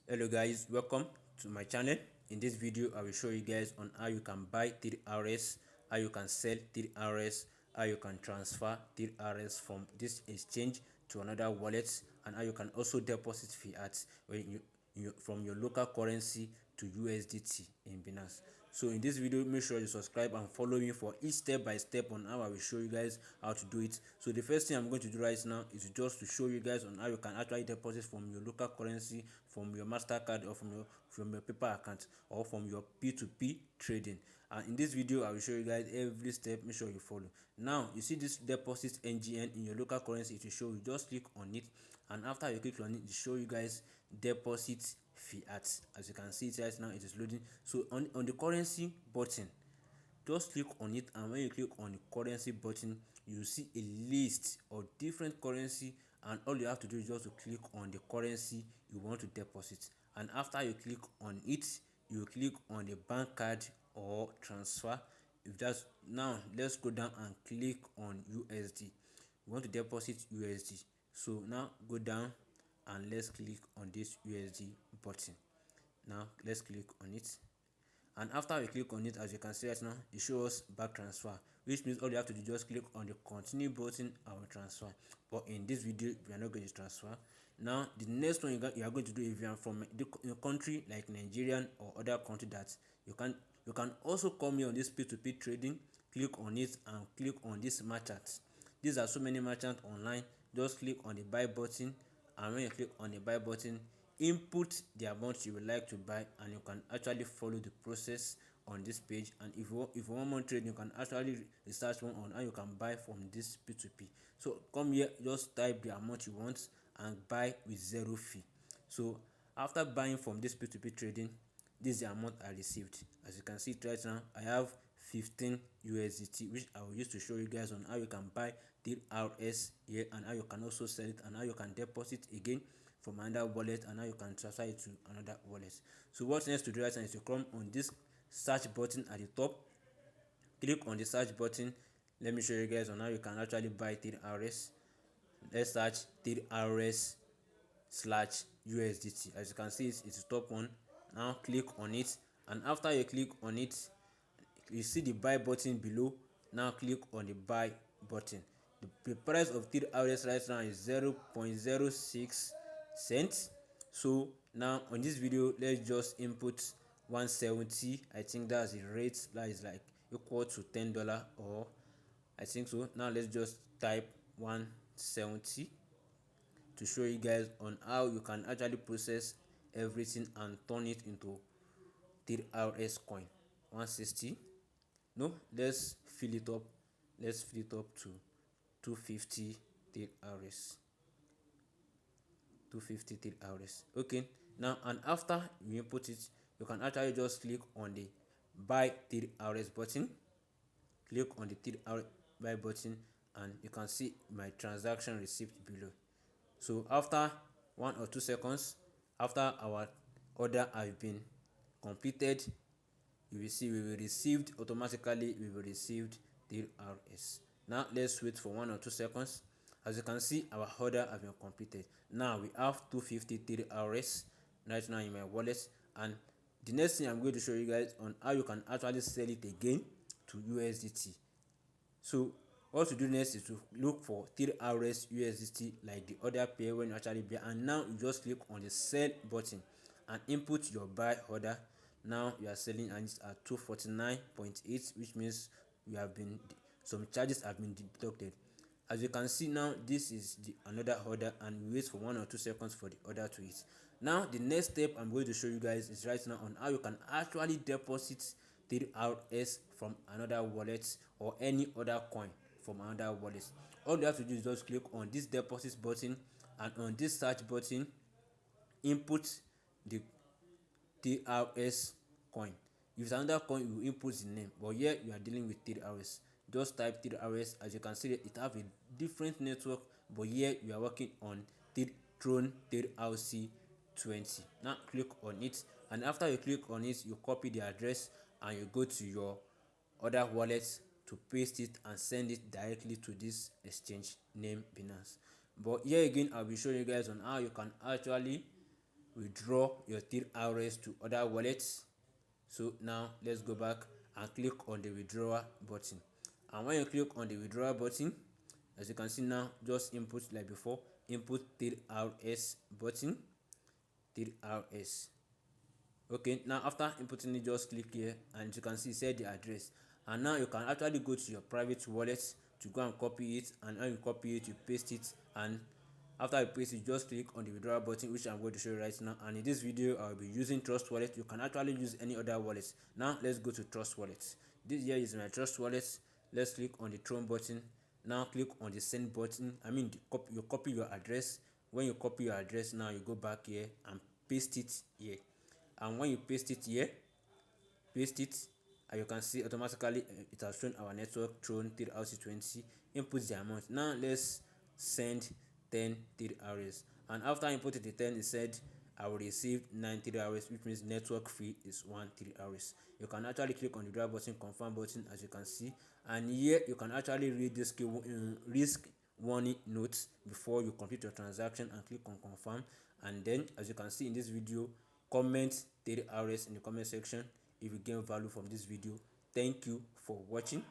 Hello guys, welcome to my channel. In this video I will show you guys on how you can buy TRX, how you can sell TRX, how you can transfer TRX from this exchange to another wallet, and how you can also deposit fiat when you from your local currency to USDT in Binance. So in this video, make sure you subscribe and follow me for each step by step on how I will show you guys how to do it. So the first thing I'm going to do right now is just to show you guys on how you can actually deposit from your local currency, from your MasterCard, or from your paper account, or from your P2P trading. And in this video I will show you guys every step. Make sure you follow. Now you see this deposit ngn in your local currency. It will show you. Just click on it, and after you click on it, it will show you guys deposit fiat. As you can see it right now, it is loading. So on the currency button, just click on it, and when you click on the currency button, you see a list of different currency, and all you have to do is just to click on the currency you want to deposit. And after you click on it, you click on the bank card or transfer. If that's Now let's go down and click on USD. We want to deposit USD, so now go down and let's click on this USD button. Now let's click on it, and after we click on it, as you can see right now, it shows us back transfer, which means all you have to do is just click on the continue button and will transfer. But in this video we are not going to transfer. Now the next one you are going to do, if you are from a country like Nigerian or other country that you can also come here on this P2P trading, click on it and click on this merchant. These are so many merchants online. Just click on the buy button, and when you click on the buy button, input the amount you would like to buy, and you can actually follow the process on this page. And if you want more trade, you can actually research one on how you can buy from this P2P. So come here, just type the amount you want and buy with zero fee. So after buying from this P2P trading, this is the amount I received. As you can see it right now, I have 15 USDT, which I will use to show you guys on how you can buy TRS here, and how you can also sell it, and how you can deposit again from another wallet, and how you can transfer it to another wallet. So what's next to do right now is to come on this search button at the top. Click on the search button. Let me show you guys on how you can actually buy TRS. Let's search TRS slash USDT. As you can see, it's the top one. Now click on it, and after you click on it, you see the buy button below. Now click on the buy button. The price of TRX right now is 0.06 cents. So now on this video, let's just input 170. I think that's the rate that is like equal to $10, or I think so. Now let's just type 170 to show you guys on how you can actually process everything and turn it into TRX coin. 160. No, let's fill it up. Let's fill it up to 250 TRX. 250 TRX. Okay. Now, and after you input it, you can actually just click on the buy TRX button. Click on the TRX buy button, and you can see my transaction receipt below. So after 1 or 2 seconds after our order has been completed, you will see we will received automatically. We will received TRX. Now let's wait for 1 or 2 seconds. As you can see, our order has been completed. Now we have 250 TRX right now in my wallet, and the next thing I'm going to show you guys on how you can actually sell it again to USDT. So what to do next is to look for TRX USDT like the other pair when you actually buy, and now you just click on the sell button and input your buy order. Now you are selling, and it's at 249.8, which means you have been some charges have been deducted. As you can see now, this is the another order, and we wait for 1 or 2 seconds for the order to hit. Now the next step I'm going to show you guys is right now on how you can actually deposit TRX from another wallet or any other coin from another wallet. All you have to do is just click on this deposit button, and on this search button, input the TRX coin. If it's another coin, you input the name, but here you are dealing with TRX. Just type TRX. As you can see, it have a different network, but here you are working on Tron TRC 20. Now click on it, and after you click on it, you copy the address and you go to your other wallet to paste it and send it directly to this exchange named Binance. But here again, I'll be showing you guys on how you can actually withdraw your TRX to other wallets. So now let's go back and click on the withdrawal button. And when you click on the withdrawal button, as you can see now, just input like before, input TRX button, TRX. Okay, now after inputting it, just click here and you can see set the address. And now you can actually go to your private wallet to go and copy it, and when you copy it, you paste it, and after you paste it, just click on the withdrawal button, which I'm going to show you right now. And in this video I'll be using Trust Wallet. You can actually use any other wallet. Now let's go to Trust Wallet. This here is my Trust Wallet. Let's click on the Tron button. Now click on the send button. You copy your address. When you copy your address, now you go back here and paste it here. And when you paste it here, paste it, and you can see automatically it has shown our network Tron TRC20. Input the amount. Now let's send 10 TRX, and after inputting the 10, it said I will receive 9 TRX, which means network fee is 1 TRX. You can actually click on the drive button, confirm button, as you can see, and here you can actually read this risk warning notes before you complete your transaction, and click on confirm. And then, as you can see in this video, comment TRX in the comment section if you gain value from this video. Thank you for watching.